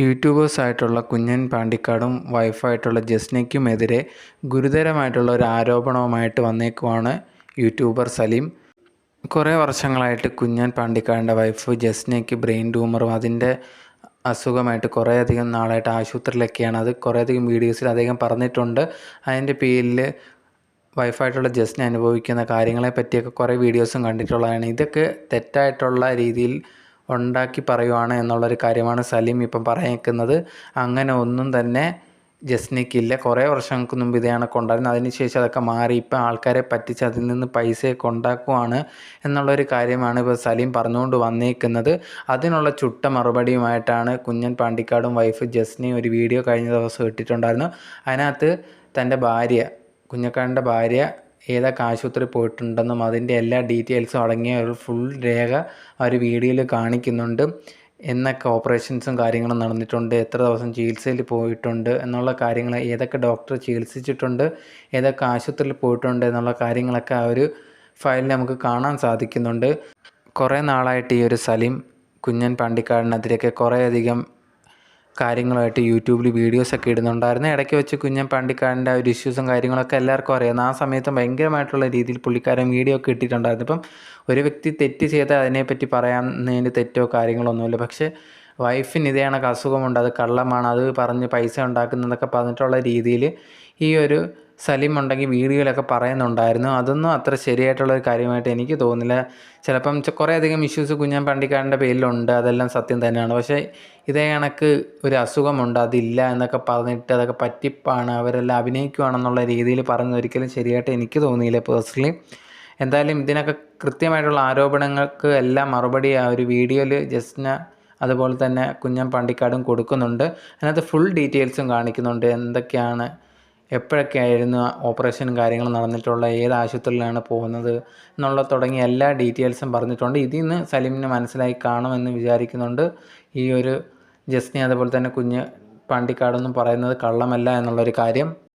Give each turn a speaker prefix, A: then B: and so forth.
A: യൂട്യൂബേഴ്സായിട്ടുള്ള കുഞ്ഞൻ പാണ്ടിക്കാടും വൈഫായിട്ടുള്ള ജസ്നയ്ക്കുമെതിരെ ഗുരുതരമായിട്ടുള്ള ഒരു ആരോപണവുമായിട്ട് വന്നേക്കുവാണ് യൂട്യൂബർ സലീം. കുറേ വർഷങ്ങളായിട്ട് കുഞ്ഞൻ പാണ്ടിക്കാടിൻ്റെ വൈഫ് ജസ്നയ്ക്ക് ബ്രെയിൻ ട്യൂമറും അതിൻ്റെ അസുഖമായിട്ട് കുറേയധികം നാളായിട്ട് ആശുപത്രിയിലൊക്കെയാണ്. അത് കുറേയധികം വീഡിയോസിൽ അദ്ദേഹം പറഞ്ഞിട്ടുണ്ട്. അതിൻ്റെ പേരിൽ വൈഫായിട്ടുള്ള ജസ്ന അനുഭവിക്കുന്ന കാര്യങ്ങളെ പറ്റിയൊക്കെ കുറേ വീഡിയോസും കണ്ടിട്ടുള്ളതാണ്. ഇതൊക്കെ തെറ്റായിട്ടുള്ള രീതിയിൽ ഉണ്ടാക്കി പറയുവാണ് എന്നുള്ളൊരു കാര്യമാണ് സലീം ഇപ്പം പറഞ്ഞേക്കുന്നത്. അങ്ങനെ ഒന്നും തന്നെ ജസ്നയ്ക്കില്ല. കുറേ വർഷങ്ങൾക്ക് മുമ്പ് ഇതേ കണക്കുണ്ടായിരുന്നു. അതിനുശേഷം അതൊക്കെ മാറി ഇപ്പം ആൾക്കാരെ പറ്റിച്ച് അതിൽ നിന്ന് പൈസയൊക്കെ ഉണ്ടാക്കുവാണ് എന്നുള്ളൊരു കാര്യമാണ് ഇപ്പോൾ സലീം പറഞ്ഞുകൊണ്ട് വന്നേക്കുന്നത്. അതിനുള്ള ചുട്ട മറുപടിയുമായിട്ടാണ് കുഞ്ഞൻ പാണ്ടിക്കാടും വൈഫ് ജസ്നയും ഒരു വീഡിയോ കഴിഞ്ഞ ദിവസം ഇട്ടിട്ടുണ്ടായിരുന്നു. അതിനകത്ത് തൻ്റെ ഭാര്യ കുഞ്ഞക്കാടിൻ്റെ ഭാര്യ ഏതൊക്കെ ആശുപത്രി പോയിട്ടുണ്ടെന്നും അതിൻ്റെ എല്ലാ ഡീറ്റെയിൽസും അടങ്ങിയ ഒരു ഫുൾ രേഖ ആ ഒരു വീഡിയോയിൽ കാണിക്കുന്നുണ്ട്. എന്നൊക്കെ ഓപ്പറേഷൻസും കാര്യങ്ങളും നടന്നിട്ടുണ്ട്, എത്ര ദിവസം ചികിത്സയിൽ പോയിട്ടുണ്ട് എന്നുള്ള കാര്യങ്ങൾ, ഏതൊക്കെ ഡോക്ടർ ചികിത്സിച്ചിട്ടുണ്ട്, ഏതൊക്കെ ആശുപത്രിയിൽ പോയിട്ടുണ്ട് എന്നുള്ള കാര്യങ്ങളൊക്കെ ആ ഒരു ഫയലിൽ നമുക്ക് കാണാൻ സാധിക്കുന്നുണ്ട്. കുറേ നാളായിട്ട് ഈ ഒരു സലീം കുഞ്ഞൻ പാണ്ടിക്കാടിനെതിരെയൊക്കെ കുറേയധികം കാര്യങ്ങളുമായിട്ട് യൂട്യൂബിൽ വീഡിയോസൊക്കെ ഇടുന്നുണ്ടായിരുന്നു. ഇടയ്ക്ക് വെച്ച് കുഞ്ഞൻ പാണ്ടിക്കാടിൻ്റെ ഒരു ഇഷ്യൂസും കാര്യങ്ങളൊക്കെ എല്ലാവർക്കും അറിയാം. ആ സമയത്ത് ഭയങ്കരമായിട്ടുള്ള രീതിയിൽ പുള്ളിക്കാരൻ വീഡിയോ ഒക്കെ ഇട്ടിട്ടുണ്ടായിരുന്നു. ഇപ്പം ഒരു വ്യക്തി തെറ്റ് ചെയ്താൽ അതിനെപ്പറ്റി പറയാവുന്നതിന് തെറ്റോ കാര്യങ്ങളൊന്നുമില്ല. പക്ഷേ വൈഫിന് ഇതേ കണക്ക് അസുഖമുണ്ട്, അത് കള്ളമാണ്, അത് പറഞ്ഞ് പൈസ ഉണ്ടാക്കുന്നതൊക്കെ പറഞ്ഞിട്ടുള്ള രീതിയിൽ ഈ ഒരു സലീം ഉണ്ടെങ്കിൽ വീഡിയോയിലൊക്കെ പറയുന്നുണ്ടായിരുന്നു. അതൊന്നും അത്ര ശരിയായിട്ടുള്ളൊരു കാര്യമായിട്ട് എനിക്ക് തോന്നുന്നില്ല. ചിലപ്പം കുറേയധികം ഇഷ്യൂസ് കുഞ്ഞൻ പാണ്ടിക്കാടിൻ്റെ പേരിലുണ്ട്, അതെല്ലാം സത്യം തന്നെയാണ്. പക്ഷേ ഇതേ കണക്ക് ഒരു അസുഖമുണ്ട്, അതില്ല എന്നൊക്കെ പറഞ്ഞിട്ട് അതൊക്കെ പറ്റിപ്പാണ്, അവരെല്ലാം അഭിനയിക്കുകയാണെന്നുള്ള രീതിയിൽ പറയുന്നത് ഒരിക്കലും ശരിയായിട്ട് എനിക്ക് തോന്നിയില്ല പേഴ്സണലി. എന്തായാലും ഇതിനൊക്കെ കൃത്യമായിട്ടുള്ള ആരോപണങ്ങൾക്ക് എല്ലാം മറുപടി ആ ഒരു വീഡിയോയിൽ ജസ്ന അതുപോലെ തന്നെ കുഞ്ഞൻ പാണ്ടിക്കാടും കൊടുക്കുന്നുണ്ട്. അതിനകത്ത് ഫുൾ ഡീറ്റെയിൽസും കാണിക്കുന്നുണ്ട്. എന്തൊക്കെയാണ്, എപ്പോഴൊക്കെ ആയിരുന്നു ഓപ്പറേഷനും കാര്യങ്ങളും നടന്നിട്ടുള്ള, ഏത് ആശുപത്രിയിലാണ് പോകുന്നത് എന്നുള്ള തുടങ്ങിയ എല്ലാ ഡീറ്റെയിൽസും പറഞ്ഞിട്ടുണ്ട്. ഇതിൽ നിന്ന് സലീമിന് മനസ്സിലായി കാണുമെന്ന് വിചാരിക്കുന്നുണ്ട്. ഈ ഒരു ജസ്നി അതുപോലെ തന്നെ കുഞ്ഞ് പാണ്ടിക്കാടൊന്നും പറയുന്നത് കള്ളമല്ല എന്നുള്ളൊരു കാര്യം.